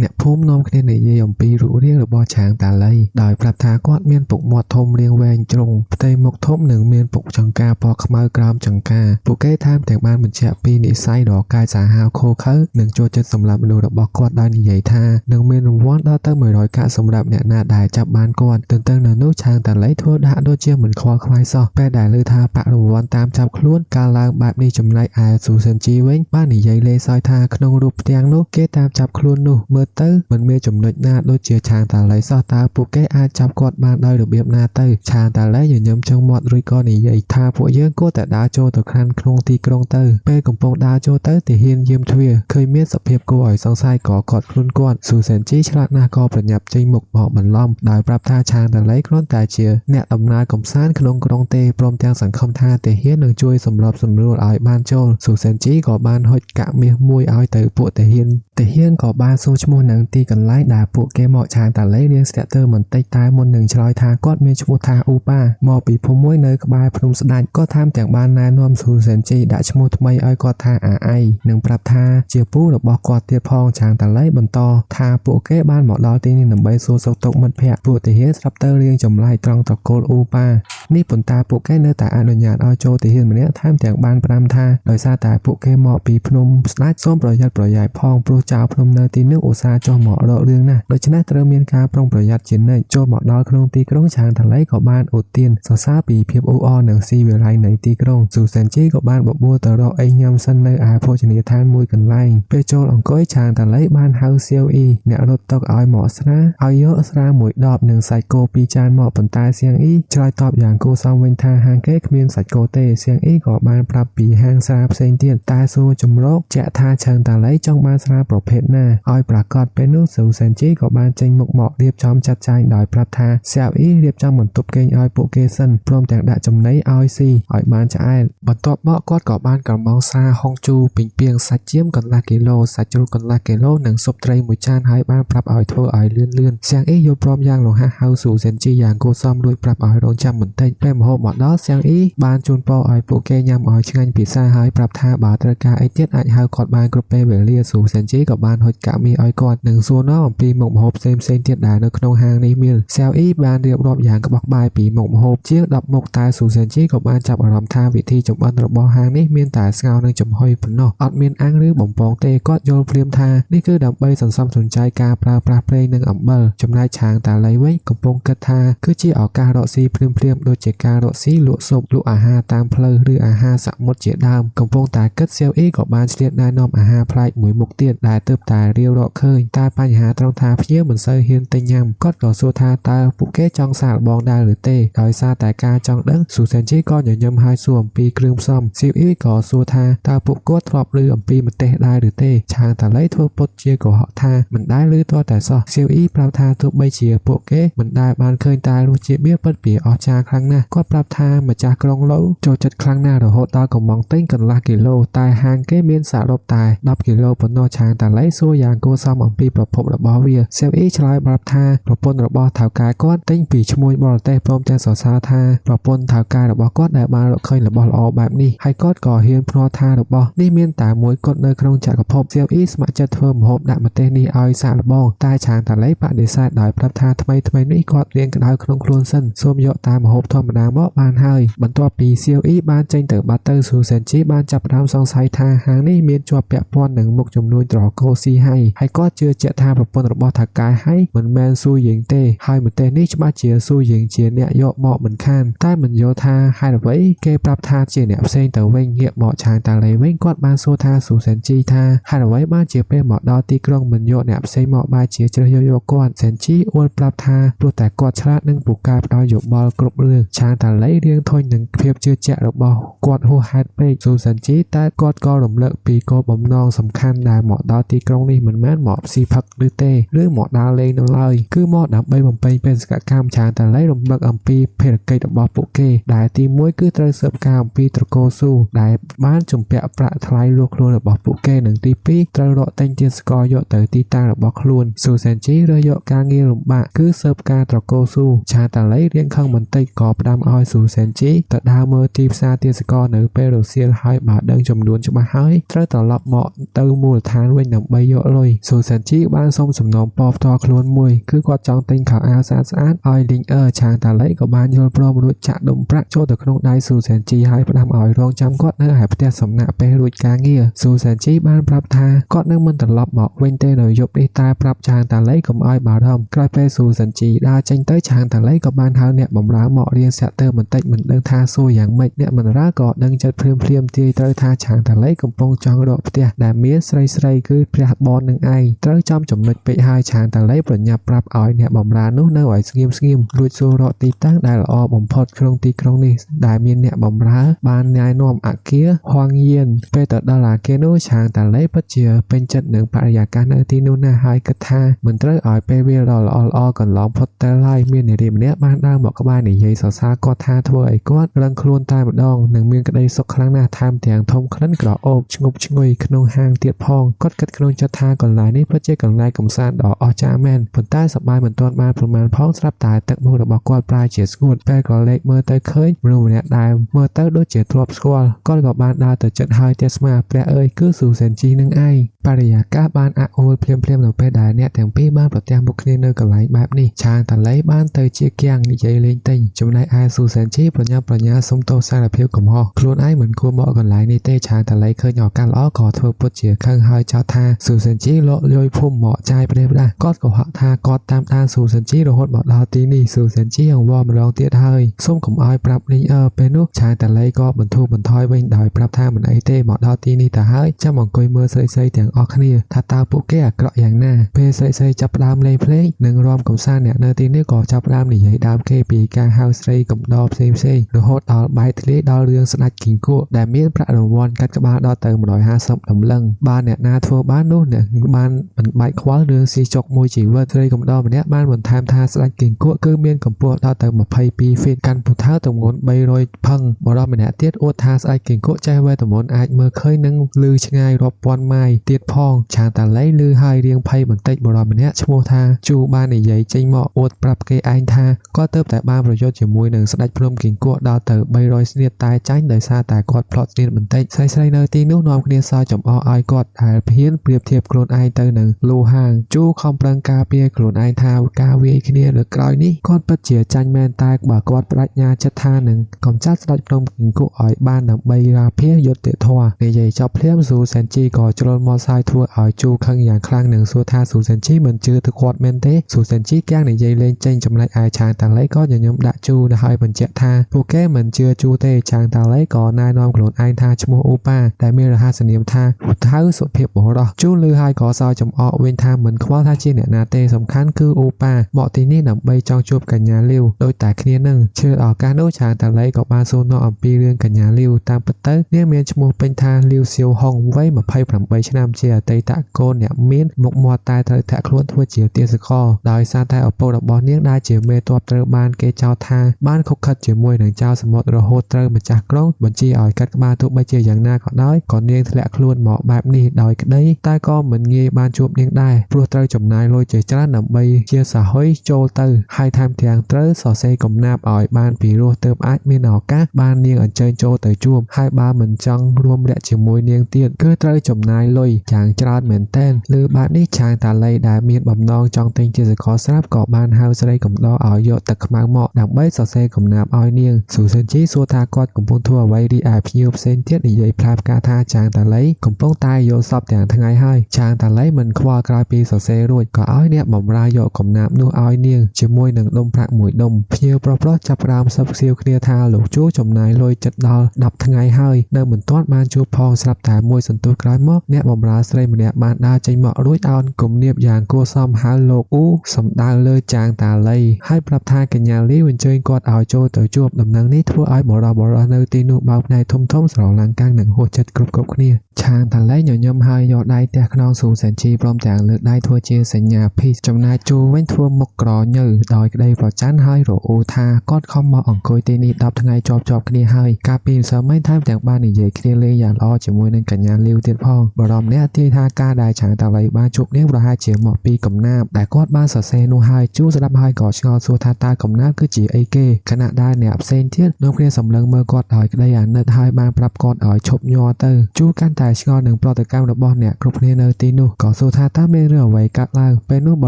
អ្នកភូមិនាំគ្នានិយាយអំពីរូបរាងរបស់ឆាងតាឡីដោយប្រាប់ថាគាត់មានពុកមាត់ធំរាងវែងជ្រុងផ្ទៃមុខធំនិងមានពុកចង្ការពណ៌ខ្មៅក្រោមចង្ការពួកគេថែមទាំងបានបញ្ជាក់ពីនិស្ស័យដ៏កាចសាហាវឃោរឃៅនិងចូលចិត្តសម្លាប់មនុស្សរបស់គាត់ដោយនិយាយថានឹងមានរង្វាន់ដល់ទៅ100កាក់សម្រាប់អ្នកណាដែលចាប់បានគាត់ទន្ទឹមនឹងនោះឆាងតាឡីធ្វើដាក់ដូចជាមិនខ្វល់ខ្វាយសោះពេលដែលឮថាបាក់រង្វាន់តាមចាប់ខ្លួនការឡើងបែបនេះចំណែកឯស៊ូសិនជីវិញបាននិយាយលេសើចថាក្នុងរូបផ្ទាំងនោះគេតាមចាប់ខ្លួននោះមើលទៅមិនមានចំណុចណាដូចជាឆាងតាឡីសោះតើពួកគេអាចចាប់គាត់បានដោយរបៀបណាទៅឆាងតាឡីញញឹមចង់មាត់រួចក៏និយាយថាពួកយើងគួរតែដើរចូលទៅខាងក្នុងទីក្រុងទៅពេលកំពុងដើរចូលទៅទាហានយាមទ្វារឃើញមានសភាពគួរឲ្យសង្ស័យក៏កត់ខ្លួនគាត់ស៊ូសិនជីឆ្លាតណាស់ក៏ប្រញាប់ចេញមុខមកបន្លំដោយប្រាប់ថាឆាងតាឡីគ្រាន់តែជាអ្នកដំណើរកំសាន្តក្នុងក្រុងទេព្រមទាំងសង្ឃឹមថាទាហាននឹងជួយសម្របសម្រួលឲ្យបានចូលស៊ូសិនជីក៏បានហុចកាក់មាសមួយឲ្យទៅពួកទាហានក៏បានសួរឈ្មោះនឹងទីកន្លែងដែលពួកគេមកឆាងតាឡីរៀងស្ទាក់ទើបន្តិចតែមុននឹងឆ្លើយថាគាត់មានឈ្មោះថាអ៊ូប៉ាមកពីភូមិមួយនៅក្បែរភ្នំស្ដេចក៏ថែមទាំងបានណែនាំស៊ូសិនជីដាក់ឈ្មោះថ្មីឲ្យគាត់ថាអាអៃនិងប្រាប់ថាជាពូរបស់គាត់ទៀតផងឆាងតាឡីបន្តថាពួកគេបានមកដល់ទីនេះដើម្បីសួរសុខទុក្ខមិត្តភក្តិពួកទាហានស្រាប់ទៅរៀងចម្លែកត្រង់តកូលអ៊ូប៉ានេះប៉ុន្តែពួកគេនៅតែអនុញ្ញាតឲ្យចូលទាហានម្នាក់ថែមទាំងបានប្រាំថាដោយសារតែពួកគេមកពីភ្នំស្ដេចសូមប្រយ័ត្នប្រយែងផងព្រោះចៅភ្នំនៅទីនោះឧស្សាហ៍ចុះមករករឿងណាស់ដូច្នេះត្រូវមានការប្រុងប្រយ័ត្នជានិច្ចចូលមកដល់ក្នុងទីក្រុងឆាងតាឡីក៏បានឧទានសរសើរពីភាពអ៊ូអរនិងស៊ីវិល័យនៃទីក្រុងស៊ូសិនជីក៏បានបបួលទៅរកអីញ៉ាំសិននៅឯភោជនីយដ្ឋានមួយកន្លែងពេលចូលអង្គុយឆាងតាឡីបានហៅសៀវអ៊ីអ្នករត់តុឲ្យមកស្រាឲ្យយកស្រាមួយដបនិងសាច់គោ2ចានមកប៉ុន្តែសៀងអ៊ីឆ្លើយតបយ៉ាងគួរសមវិញថាហាងគេគ្មានសាច់គោទេសៀងអ៊ីក៏បានប្រាប់ពីហាងស្រាផ្សេងទៀតតែសួរចម្រោកជាក់ថាឆាងតាឡីចង់បានស្រាប្រភេទណាឲ្យប្រកាសពេលនោះស៊ូសិនជីក៏បានចេញមុខមករៀបចំចាត់ចែងដោយប្រាប់ថាសៀវអ៊ីរៀបចំបន្ទប់គេងឲ្យពួកគេសិនព្រមទាំងដាក់ចំណីឲ្យស៊ីឲ្យបានឆ្អែតបន្ទាប់មកគាត់ក៏បានកំងស្រាហុងជូពីងពីងសាច់ចៀមកន្លះគីឡូសាច់ជ្រូកកន្លះគីឡូនិងស៊ុបត្រីមួយចានហើយបានប្រាប់ឲ្យធ្វើឲ្យលឿនសៀងអ៊ីយល់ព្រមយ៉ាងរហ័សហៅស៊ូសិនជីយ៉ាងគួរសមរួចប្រាប់ឲ្យរងចាំបន្តិចពេលម្ហូបមកដល់សៀងអ៊ីបានជូនពរឲ្យពួកគេញ៉ាំឲ្យឆ្ងាញ់ពិសាហើយប្រាប់ថាបើត្រូវការអីទៀតអាចហៅគាត់បានគ្រប់ពេលវេលាស៊ូសិនជីក៏បានហុចកាក់មាសឲ្យគាត់និងសួរនាំអំពីមុខម្ហូបផ្សេងទៀតដែលនៅក្នុងហាងនេះមានសៀវអ៊ីបានរៀបរាប់យ៉ាងក្បោះក្បាយពីមុខម្ហូបជាង10មុខតែស៊ូសិនជីក៏បានចាប់អារម្មណ៍ថាវិធីចម្អិនរបស់ហាងនេះមានតែស្ងោរនិងចំហុយប៉ុណ្ណោះអត់មានអាំងឬបំពងទេគាត់យល់ព្រាមថានេះគឺដើម្បីសន្សំសំចៃការប្រើប្រាស់ប្រេងនិងអំបិលចំណែកឆាងតាឡីវិញកំពុងគិតថាគឺជាឱកាសរកស៊ីភ្លាមដូចជាការរកស៊ីលក់ស៊ុបលក់អាហារតាមផ្លូវឬអាហារសមុទ្រជាដើមកំពុងតែគិតសៀវអ៊ីក៏បានឆ្លៀតណែនាំអាហារប្លែកមួយមុខទៀតដែលទើបតែរាវរកឃើញតែបញ្ហាត្រង់ថាភ្ញៀវមិនសូវហ៊ានទិញញ៉ាំគាត់ក៏សួរថាតើពួកគេចង់សាកល្បងដែរឬទេដោយសារតែការចង់ដឹងស៊ូសិនជីក៏ញញឹមហើយសួរអំពីគ្រឿងផ្សំសៀវអ៊ីក៏សួរថាតើពួកគាត់ធ្លាប់ឮអំពីម្ទេសដែរឬទេឆាងតាឡីធ្វើពុតជាកុហកថាមិនដែលឮទាល់តែសោះសៀវអ៊ីប្រាប់ថាទោះបីជាពួកគេមិនដែលបានឃើញតែរសជាតិបៀពិតពីអស្ចារ្យខ្លាំងណាស់គាត់ប្រាប់ថាម្ចាស់ក្រុងឡូវចូលចិត្តខ្លាំងណាស់រហូតដល់កំងទិញកន្លះគីឡូតែហាងគេមានសរុបតែ10គីឡូប៉ុណ្ណោះឆាងតាឡីសួរយ៉ាងគួរសមអំពីប្រភពរបស់វាសៀវអ៊ីឆ្លើយប្រាប់ថាប្រពន្ធរបស់ថៅកែគាត់ទិញពីឈ្មួញបរទេសព្រមទាំងសរសើរថាប្រពន្ធថៅកែរបស់គាត់ដែលបានរកឃើញរបស់ល្អបែបនេះហើយគាត់ក៏ហ៊ានភ្នាល់ថារបស់នេះមានតែមួយគត់នៅក្នុងចក្រភពសៀវអ៊ីស្ម័គ្រចិត្តធ្វើម្ហូបដាក់ម្ទេសនេះឲ្យសាកល្បងតែឆាងតាឡីបដិសេធដោយប្រាប់ថាថ្មីនេះគាត់រៀងក្តៅក្នុងខ្លួនសិនសូមយកតែម្ហូបធម្មតាមកបានហើយបន្ទាប់ពីសៀវអ៊ីបានចេញទៅបាត់ទៅស៊ូសិនជីបានចាប់ផ្ដើមសង្ស័យថាហាងនេះមានជាប់ពាក់ព័ន្ធនឹងមុខចំនួនត្រកូស៊ីហើយគាត់ជឿជាក់ថាប្រពន្ធរបស់ថៅកែហើយមិនមែនស៊ូយិងទេហើយម្ទេសនេះច្បាស់ជាស៊ូយិងជាអ្នកយកមកមិនខានតែមិនយល់ថាហេតុអ្វីគេប្រាប់ថាជាអ្នកផ្សេងទៅវិញងាកមកឆាងតាឡីវិញគាត់បានសួរថាស៊ូសិនជីថាហេតុអ្វីបានជាពេលមកដល់ទីក្រុងមិនយកអ្នកផ្សេងមកបែរជាជ្រើសយកគាត់សិនជីអួលប្រាប់ថាព្រោះតែគាត់ឆ្លាតនិងពូកែផ្ដល់យោបល់គ្រប់រឿងឆាងតាឡីរៀងធុញនឹងភាពជឿជាក់របស់គាត់ហួសហេតុពេកស៊ូសិនជីតែគាត់ក៏រំលឹកពីគោលបំណងសំខាន់ដែលមកដល់ទីក្រុងនេះមិនមែនមកស៊ីផឹកឬទេឬមកដើរលេងនៅឡើយគឺមកដើម្បីបំពេញបេសកកម្មឆាងតាឡីរំលឹកអំពីភារកិច្ចរបស់ពួកគេដែលទី1គឺត្រូវស៊ើបការអំពីត្រកូលស៊ូដែលបានជំពាក់ប្រាក់ថ្លៃលួចខ្លួនរបស់ពួកគេនិងទី2ត្រូវរកទិញទានស្ករយកទៅទីតាំងរបស់ខ្លួនស៊ូសិនជីរើសយកការងារលំបាកគឺស៊ើបការត្រកូលស៊ូឆាងតាឡីរៀងខឹងបន្តិចក៏ផ្ដាំឲ្យស៊ូសិនជីទៅដើរមើលទីផ្សារទានស្ករនៅពេលរសៀលហើយបើដឹងចំនួនច្បាស់ហើយត្រូវត្រឡប់មកទៅមូលដ្ឋានវិញដើម្បីយកលុយស៊ូ สันจีบ้านส้มสำนองปอบตอคลวนมวยคือกอดจองติงข่าวอาสาสะอาดออยลิงชางตาเล่กับบ้านโยนปลอมรุ่จะดมพระโจตะขนมได้สู่สันจีให้ประดามออยรองจำกอดเนื้อหายประเทศสำนักไปรุ่กาเงียสู่สันจีบ้านปรับทากอดเนื้อมันตลบเหมาะเว้นเตหน่อยยบได้ตายปรับชางตาเล่กับออยบาดอมกลายไปสู่สันจีได้จังเต้ชางตาเล่กับบ้านเฮาเนี่ยบ่มร้าเหมาะเรียนเสเตอร์มันเตมันเดินทาสู้อย่างไม่เนี่ยมันร่ากอดเดินจัดเพลียมตีเตอทาชางตาเล่กับปงจองดอกประเทศแต่เมียสไรคือพระบอลหนึ่งไอเตอจอมจมนึกไปให้ชางตาเล่ปรญญาปรับออยเนี่ยบ่มร้านู้นเนื้อไหวสกิมลุยสู้รอตีตั้งได้ละอบ่มพอดครงตีครงนี้ได้เมียเนี่ยบ่มร้าบ้านนายนอมอักเกียฮวงเย็นไปตัดดาราเกโนชางตาเล่ปัจเจียเป็นจัดหนึ่งปริยาการในที่นู้นน่าหายกระทาเหมือนเตอออยไปเวรอก่อนร้องพอดเตอไล่เมียในเรียมเนี่ยบ้านด่างบอกกับบ้านในยัยสาวก็ท่าทั่วไอ้ก้อนรังครูนตายหมดดองหนึ่งเมียก็ได้สกครั้งหน้าทำเตียงทมครั้นกระโอบชงบชงวยขนมหางเตียดพองก็กัดขนมจะทาก่อนหลายนี่เพื่อเจ้าก่อนลายกำซานดอกออจาแมนผลใต้สบายเหมือนต้นมาประมาณพ้องสลับตายตักมือระบอกก้อนปลายเฉียดงูดแปรก่อนเล็กเมื่อเตยเคยมือเนี่ยได้เมื่อเตยด้วยเฉียดทรวบสกอลก้อนกับบ้านดาวแต่จัดหายเตสมาแปรคือสู่เซนจีนึงไอปริยากาบ้านอาโอเพลียมหนังไปได้เนี่ยแต่งพี่บ้านปลดแตงบุคลินเนอร์กับไหลแบบนี้ชางแต่ไหลบ้านเตยเจียเกียงนี่ใจเล่นติงจำนายอาสู่เซนจีปรญญาสมโตสารเพียวกับหอครูนไอเหมือนครูเหมาะก่อนไหลนี่เตชางแต่ไหลเคยหยอกการล้อก่อเธอปดเฉียข้างหายเจ้าท่าสู่เซนจีโลโยยพุ่มเหมาะใจไปได้ได้กอดกับหักท่ากอดตามด้านสู่เซนจีโรหดบอกดาวตีนี่สู่เซนจีอย่างวอมลองเตี้ยเฮยส้มกับออยปรับนี่เป็นนุชางแต่ไหลก็บรรทุกบรรทอยเว้นดอยปรับท่าเหมือนไอเต้เหมาะดาวตีนี่แต่เฮ้ยเจ้าหมองกอยเมื่อใส่แต่งออกนี่ถ้าตาปุ๊กแก่เกาะอย่างหน้าเพใส่จับดามเลยเพลงหนึ่งรอมกับซ่าเนี่ยเนตีนี่ก่อจับดามนี่ใหญ่ดามเคปีกาเฮาส์ไรกับดอเซโรหดดาวใบทะเลดาวเรืองสนัดกิ่งกู้แต่เมียนพระดวอนกัดกระบาดาวเติม150ดำลังบ้านเนี่ยนาทัวบ้านนู้นเนี่ยบ้านมันใบคว้าเรืองสีจกมวยจีว่าทะเลกับดอมันเนี่ยบ้านเหมือนทามทาสนัดกิ่งกู้คือเมียนกับพวกดาวเติมปีฟินกันผู้เท้าตรงงนใบโรยพังบ่รอมันเนี่ยเตี้ยโอทาสนัดกิ่งกู้ใจไว้ตรงงนอาจเมื่อเคยนั่งลือชงายรบปอนไม้เตี้ยพองชางแต่ไล่ลือหายเรียงไพ่เหมือนเตะบอลมันเนี้ยชโมทาจูบ้านในใหญ่ใจเหมาะอดปรับเกยอันทาก็เติบแต่บ้านประโยชน์จากมวยหนึ่งสไลด์พรมกิ่งกัวดาวเตอใบรอยเสียตายใจโดยซาแต่กอดพลอตเสียเหมือนเตะใส่เนอตีนุ่นอมเนียซาจอมอไอกอดหายเพี้ยนเปรียบเทียบโคลนไอเตอร์หนึ่งลูห่างจูคอมปรังกาเปียโคลนไอทาวกาเวียเนียหรือกลอยนี้กอดปัจเจียจันแมนตายบ่ากอดปรัชญาจัตทาหนึ่งกอมจัดสไลด์พรมกิ่งกัวอ้อยบ้านหนังใบราเพี้ยยศเตะทัวในใหญ่จอบเลี้ยมสู่แซนจีก่อจรนมอไซทัวอ้อยจูข้างอย่างครั้งหนึ่งสู่ทาสู่เซนจีเหมือนจือตะควอดเมนเตสู่เซนจีแก้งในใหญ่เล่นเจงจำไรไอชางต่างไรก็อย่ายมด่าจูนะให้เหมือนเจทาโปแก้เหมือนเจือจูเตชางต่างไรก่อนายนอมโกรธไอทาชโมอูป้าแต่เมื่อหาเสนียมทาหุดเท้าสุดเพียบบ่รอจูลือให้ก่อซอยจำอเวนทาเหมือนคว้าท่าจีเนี่ยนาเตสำคัญคืออูป้าเหมาะตีนี่หนับใบจองจูบกันยาเลี้ยวโดยแต่เคลียร์หนึ่งเชื่อออกการโน้ชางต่างไรกับบาโซนอมปีเรื่องกันยาเลี้ยวตามปัตเตอร์เนี่ยเมียนชโมเป็นทาเลี้ยวเซียวห้องไว้มาไพ่ปรับใบชนามเจียเตตะโกนเนี่ยเมียนหมกมอตายเธอแทะคล้วนทั่วเจียวเตียสคอโดยซาไทอโปดับบอลเนียได้เจียวเมตัวเตอร์บ้านเกเจ้าทาบ้านคุกคัดเจียวมวยหนังเจ้าสมดระโหเตอร์มาจากกล้องบัญชีอ่อยกัดมาทุกใบเจียวอย่างหน้าก็ได้ก่อนเนียงแทะคล้วนเหมาะแบบนี้โดยกระได้ใต้ก็เหมือนเงี้ยบ้านจูบเนียงได้ปลัวเตอร์จมนายลอยเจียวจ้าหนับใบเจียวสาห้อยโจเตอร์ให้ทำเทียงเตอร์สอเซกลมนาบอ่อยบ้านปีรัวเติมอาร์เมียนออกกะบ้านเนียงอันเจนโจเตอร์จูบให้บ้านเหมือนจังรวมและเจียวมวยเนียงเตี้ยคือเตอร์จมนายลอยจางจราดเหมือนเต้นหรือบ้านนี้ชางตาไลได้เมียนบำนองจองเต็งเจียวขอสลับเกาะบ้านเฮาส์ไรกับดออ่อยโยตะขมังเหมาะดังใบสอเซกับนาบอ่อยเนียงสู่เซนจีสัวทากอดกับพงทั่วไว้ดีอาพิโยเซนเทียดใหญ่พลาบกาทาจางตาไลกับป้องตายโยสอบแต่งทั้งไงให้จางตาไลมันควากลายปีสอเซรุ่ยก็อ้อยเนี่ยบ่มรายโยกับนาบนัวอ่อยเนียงเจียวมวยหนึ่งดมพระหมวยดมพิโยเพราะจับรามซับเซียวเคลียทาหลงจู้จมนายลอยจัดดอดับทั้งไงให้เดิมเหมือนต้อนมาจูพองสลับแต่มวยสันตุกลายมอกเนี่ยบ่มราสไลมันเนี่ยบานดาใจเหมาะรุ่ยอ่อนกลมเนียบอย่างกัวซ้อมหาโลกสำดาเลยจางตาไลให้ปรับทากันยาลีวันเจยกอดอ่อยโจเตอจวบดำนังนี้ทั่วอ้อยบ่รอเนอตีนุบาวในทุ่มสองหลังกลางหนังหัวจัดกรุบเนี่ยชางตาไลหย่อนยำให้ยอดได้แต่ขนองสู่แสนชีพร้อมจางเลือกได้ทั่วเชียสัญญาพีจำนายจูเว้นทั่วมกกรอเนื้อดอยได้ปลอดจันให้โรโอทากอดคอมมาอ่องโกยเตนีดับทั้งไงจอบគ្នាហើយការពីសើមិនថែមទាំងបាននិយាយគ្នាលេងយ៉ាងល្អជាមួយនឹងកញ្ញាលាវទៀតផងបរមអ្នក ទាយថាការដែលឆាងតាឡៃបានជួបនាងប្រហែលជាមកពីកំណាព្យដែលគាត់បានសរសេរនោះហើយជូស្ដាប់ហើយក៏ឆ្ងល់សួរថាតើកំណាព្យគឺជាអីគេខណៈដែលអ្នកផ្សេងទៀតនាំគ្នាសម្លឹងមើលគាត់ដោយក្តីអាណិតហើយបានប្រាប់គាត់ឲ្យឈប់ញ័រទៅជូកាន់តែឆ្ងល់នឹងប្រតិកម្មរបស់អ្នកគ្រប់គ្នានៅទីនោះក៏សួរថាតើមានរឿងអ្វីកើតឡើងពេលនោះប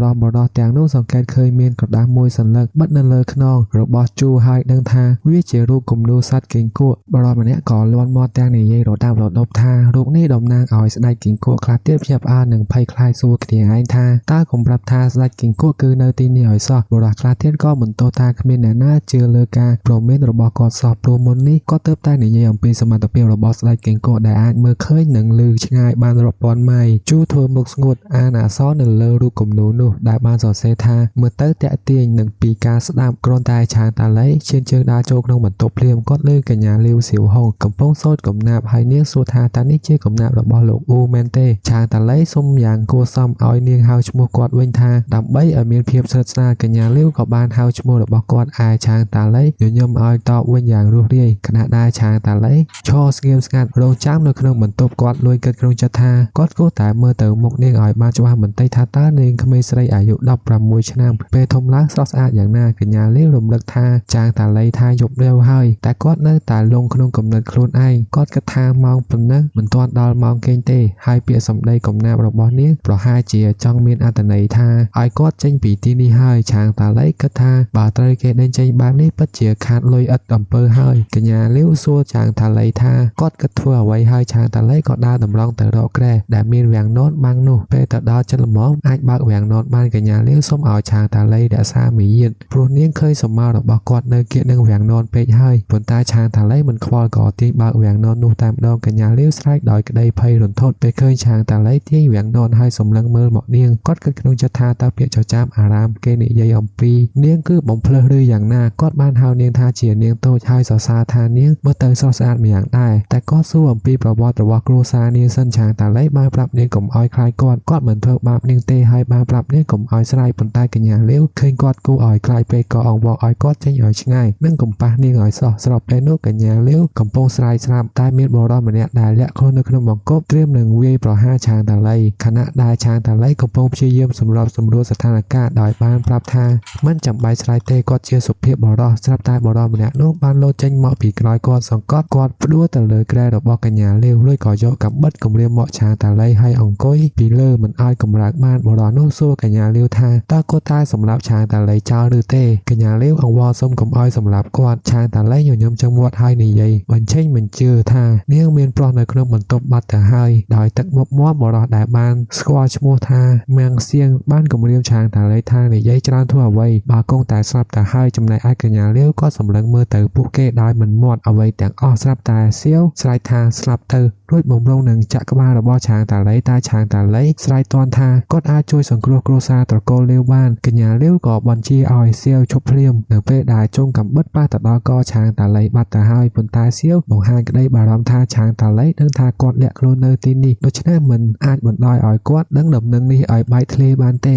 រិះទាំងនោះសង្កេតឃើញមានក្រដាសមួយសន្លឹកបិទនៅលើខ្នងរបស់ជូហើយដឹងថាវាជារូបគំនូរសត្វគីង្គក់បរិះម្នាក់ក៏លាន់មាត់ទាំងនិយាយរដាប់រដប់ថារូបនេះតំណាងឲ្យស្ដេចគីង្គក់ខ្លះទៀតភ្ញាក់ផ្អើលនឹងភ័យខ្លាចសួរគ្នាឯងថាតើកុំប្រាប់ថាស្ដេចគីង្គក់គឺនៅទីនេះឲ្យសោះបរិះខ្លះទៀតក៏បន្ទោសថាគ្មានអ្នកណាជឿលើការព្រមានរបស់គាត់សោះព្រោះមុននេះគាត់ទើបតែនិយាយអំពីសមត្ថភាពរបស់ស្ដេចគីង្គក់ដែលអាចមើលឃើញនិងឮឆ្ងាយបានរាប់ពាន់ម៉ៃលជូធ្វើមុខស្ងួតអានអក្សរនៅលើរូបគំនូរនោះដែលបានសរសេរថាមើលទៅតាក់ទាញនឹងពីការស្ដាប់គ្រាន់តែឆាងតាឡៃឈានជើងដើរចូលក្នុងបន្ទប់ភ្លាមគាត់លើកញ្ញាលាវសៀវហុងកំពុងសូត្រកំណាព្យហើយនាងសួរថាតើនេះជាកំណាព្យរបស់លោកអ៊ូមែនទេឆាងតាឡៃសុំយ៉ាងគួរសមឲ្យនាងហៅឈ្មោះគាត់វិញថាដើម្បីឲ្យមានភាពស្និទ្ធស្នាលកញ្ញាលាវក៏បានហៅឈ្មោះរបស់គាត់ឯឆាងតាឡៃញញឹមឲ្យតបវិញយ៉ាងរួសរាយខណៈដែលឆាងតាឡៃឈរស្ងៀមស្ងាត់រងចាំនៅក្នុងបន្ទប់គាត់លួចគិតក្នុងចិត្តថាគាត់គួរតែមើលទៅមុខនាងឲ្យបានច្បាស់បន្តិចថាតើនាងក្មេងស្រីអាយុ16ឆ្នាំពេលធំឡើងស្រស់ស្អាតយ៉ាងណាកញ្ញាលាវរំលឹកថាចាងតាឡៃថាយប់រាវហើយតែគាត់នៅតែលងក្នុងគំនិតខ្លួនឯងគាត់គិតថាម៉ោងប៉ុណ្ណឹងមិនទាន់ដល់ម៉ោងគេងទេហើយពាក្យសម្ដីកំណាព្យរបស់នាងប្រហែលជាចង់មានអត្ថន័យថាឲ្យគាត់ចេញពីទីនេះហើយឆាងតាឡៃគិតថាបើត្រូវគេដេញចេញបែបនេះពិតជាខាតលុយឥតអំពើហើយកញ្ញាលាវសួរចាងតាឡៃថាគាត់គិតធ្វើអ្វីហើយឆាងតាឡៃក៏ដើរតម្រង់ទៅរកគ្រែដែលមានវាំងននបាំងនោះពេលទៅដល់ចិត្តល្មមអាចបើកវាំងននបានកញ្ញាលាវសុំឲ្យឆាងតាឡៃរក្សាមារយាទព្រោះនាងឃើញសម្មាររបស់គាត់នៅគៀកនឹងវាំងននពេកហើយប៉ុន្តែឆាងតាឡៃមិនខ្វល់ក៏ទាញបើកវាំងនននោះតែម្ដងកញ្ញាលាវស្រែកដោយក្តីភ័យរន្ធត់ពេលឃើញឆាងតាឡៃទាញវាំងននហើយសម្លឹងមើលមកនាងគាត់គិតក្នុងចិត្តថាតើពាក្យចចាមអារាមគេនិយាយអំពីនាងគឺបំភ្លើសឬយ៉ាងណាគាត់បានហៅនាងថាជានាងតូចហើយសរសើរថានាងមើលទៅស្រស់ស្អាតម្យ៉ាងដែរតែគាត់សួរអំពីប្រវត្តិរបស់គ្រួសារនាងសិនឆាងតាឡៃបានប្រាប់នាងកុំឲ្យខ្លាចគាត់មិនធ្វើបាបនាងទេហើយបានប្រាប់នាងកុំឲ្យស្រ័យប៉ុន្តែកញ្ញាលាវឃើញគាត់គួរឲ្យខ្លាចពេកក៏អង្វរឲ្យគាត់ចេញឲ្យឆ្ងាយនិងកំប៉ះនាងឲ្យសោះស្របពេលនោះកញ្ញាលាវកំពុងស្រ័យស្រាប់តែមានបុរសម្នាក់ដែលលាក់ខ្លួននៅក្នុងបង្គប់ត្រៀមនឹងវាយប្រហារឆាងតាឡៃខណៈដែលឆាងតាឡៃកំពុងព្យាយាមសម្របសម្រួលស្ថានភាពដោយបានប្រាប់ថាមិនចាំបាច់ស្រ័យទេគាត់ជាសុភាពបុរសស្រាប់តែបុរសម្នាក់នោះបានលោតចេញមកពីក្រោយគាត់សង្កត់គាត់ផ្ដួលទៅលើគ្រែរបស់កញ្ញាលាវរួចក៏យកកាំបិតគំរាមមកឆាងតាឡៃហើយអង្គុយពីលើមិនឲ្យកម្រើកបានបុរសនោះសួរកញ្ញាលាវថាតើគាត់តែសម្រាប់ឆាងតាឡៃចោលឬទេកញ្ញាលាវអង្វរសុំកុំឲ្យសម្រាប់គាត់ឆាងតាឡៃញញឹមចង្វាត់ហើយនិយាយបញ្ចេញមិនជឿថានាងមានប្រុសនៅក្នុងបន្ទប់បាត់ទៅហើយដោយទឹកមុខមាត់បុរសដែលបានស្គាល់ឈ្មោះថាមាំងសៀងបានគំរាមឆាងតាឡៃថានិយាយច្រើនធ្វើអ្វីបើគង់តែស្រាប់ទៅហើយចំណែកឯកញ្ញាលាវក៏សម្លឹងមើលទៅពួកគេដោយមិនមាត់អ្វីទាំងអស់ស្រាប់តែសៀវស្រែកថាស្លាប់ទៅរួចបំរុងនឹងចាក់ក្បាលរបស់ឆាងតាឡៃតែឆាងតាឡៃស្រែកទាន់ថាគាត់អាចជួយសង្គ្រោះគ្រួសារត្រកូលលាវបានកញ្ញាលាវក៏បញ្ជាឲ្យសៀវឈប់ភ្លាមនៅពេលដែលជងកាំបិតប៉ះទៅដល់កឆាងតាឡៃបាត់ទៅហើយប៉ុន្តែសៀវបង្ហាញក្តីបារម្ភថាឆាងតាឡៃដឹងថាគាត់លាក់ខ្លួននៅទីនេះដូច្នេះមិនអាចបណ្ដោយឲ្យគាត់ដឹងដំណឹងនេះឲ្យបែកធ្លាយបានទេ